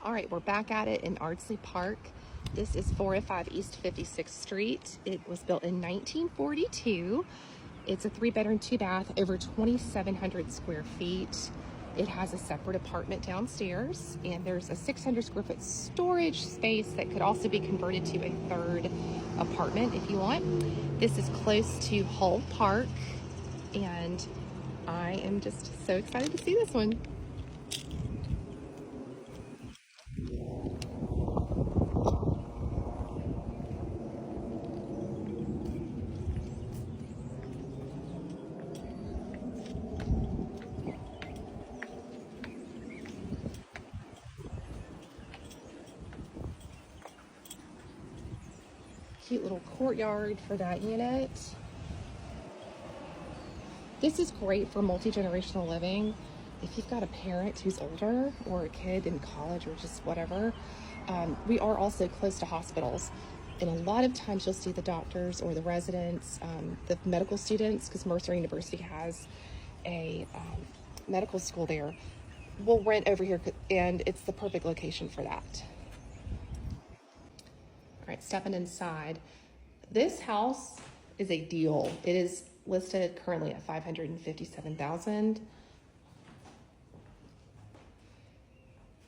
All right, we're back at it in Ardsley Park. This is 405 East 56th Street. It was built in 1942. It's a 3-bedroom, 2-bath, over 2,700 square feet. It has a separate apartment downstairs, and there's a 600 square foot storage space that could also be converted to a 3rd apartment if you want. This is close to Hull Park, and I am just so excited to see this one. Cute little courtyard for that unit. This is great for multi-generational living. If you've got a parent who's older or a kid in college or just whatever. We are also close to hospitals, and a lot of times you'll see the doctors or the residents, the medical students, because Mercer University has a medical school there, will rent over here, and it's the perfect location for that. All right, stepping inside. This house is a deal. It is listed currently at $557,000.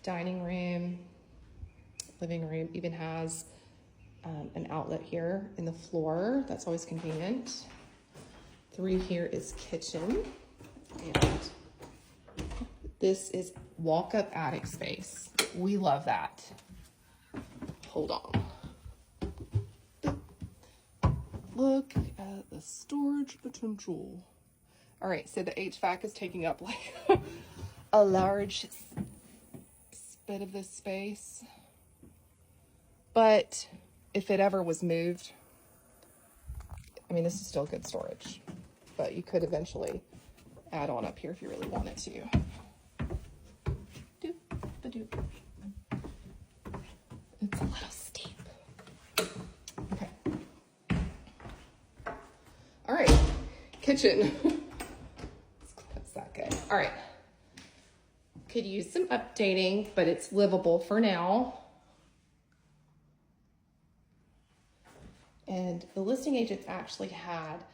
Dining room, living room, even has an outlet here in the floor. That's always convenient. Through here is kitchen, and this is walk-up attic space. We love that. Hold on. Look at the storage potential. All right, so the HVAC is taking up like a large bit of this space. But if it ever was moved, I mean, this is still good storage, but you could eventually add on up here if you really wanted to. Doop, ba-doop. It's a little steep. Okay. All right, kitchen. That's that good. All right. Could use some updating, but it's livable for now. And the listing agents actually had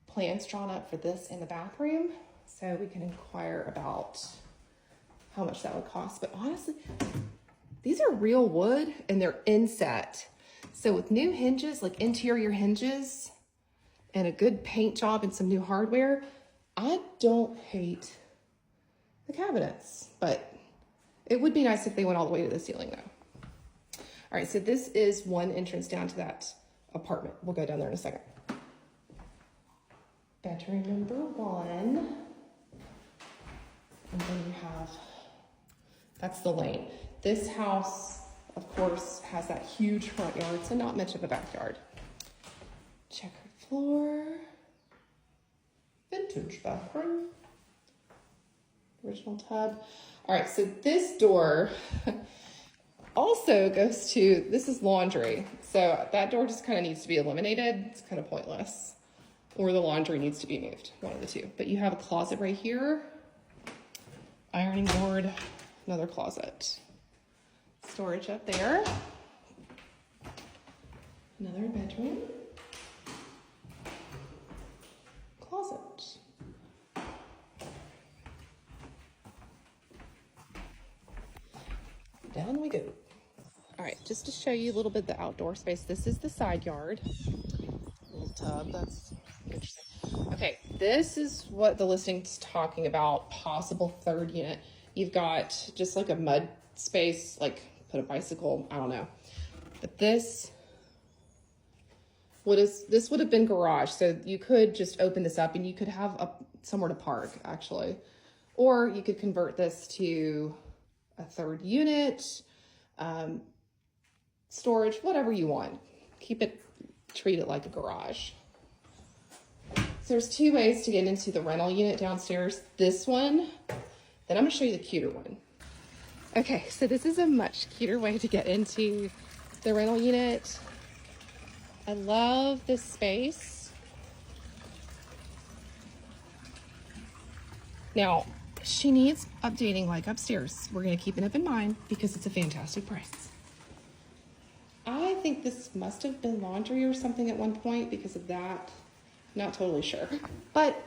plans drawn up for this in the bathroom, so we can inquire about how much that would cost. But honestly, these are real wood and they're inset. So with new hinges, like interior hinges, and a good paint job and some new hardware, I don't hate the cabinets, but it would be nice if they went all the way to the ceiling though. All right, so this is one entrance down to that apartment. We'll go down there in a second. Bedroom number 1. And then you have, that's the lane. This house, of course, has that huge front yard, so not much of a backyard. Checkered floor. Vintage bathroom. Original tub. All right, so this door also goes to, this is laundry. So that door just kind of needs to be eliminated. It's kind of pointless. Or the laundry needs to be moved, one of the two. But you have a closet right here. Ironing board, another closet. Storage up there. Another bedroom. Closet. Down we go. All right, just to show you a little bit of the outdoor space, this is the side yard. Little tub, that's interesting. Okay, this is what the listing's talking about, possible 3rd unit. You've got just like a mud space, like put a bicycle, I don't know. But this would have been garage, so you could just open this up and you could have somewhere to park actually. Or you could convert this to a 3rd unit, storage, whatever you want. Treat it like a garage. So there's 2 ways to get into the rental unit downstairs. This one, then I'm gonna show you the cuter one. Okay, so this is a much cuter way to get into the rental unit. I love this space. Now, she needs updating like upstairs. We're gonna keep it up in mind because it's a fantastic price. I think this must have been laundry or something at one point because of that. Not totally sure, but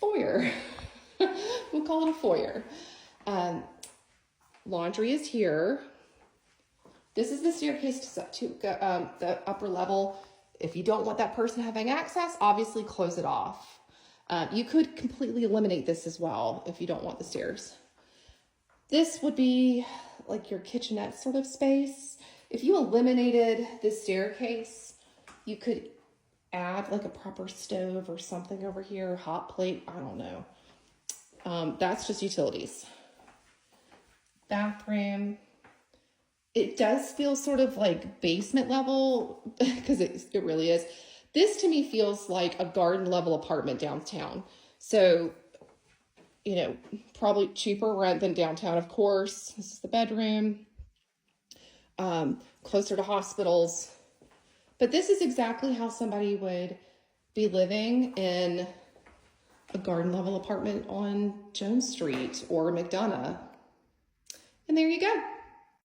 foyer. We'll call it a foyer. Laundry is here. This is the staircase to the upper level. If you don't want that person having access, obviously close it off. You could completely eliminate this as well if you don't want the stairs. This would be like your kitchenette sort of space. If you eliminated this staircase, you could add like a proper stove or something over here, hot plate, I don't know. That's just utilities. Bathroom. It does feel sort of like basement level because it really is. This to me feels like a garden level apartment downtown. So, you know, probably cheaper rent than downtown, of course. This is the bedroom, closer to hospitals. But this is exactly how somebody would be living in a garden level apartment on Jones Street or McDonough. And there you go.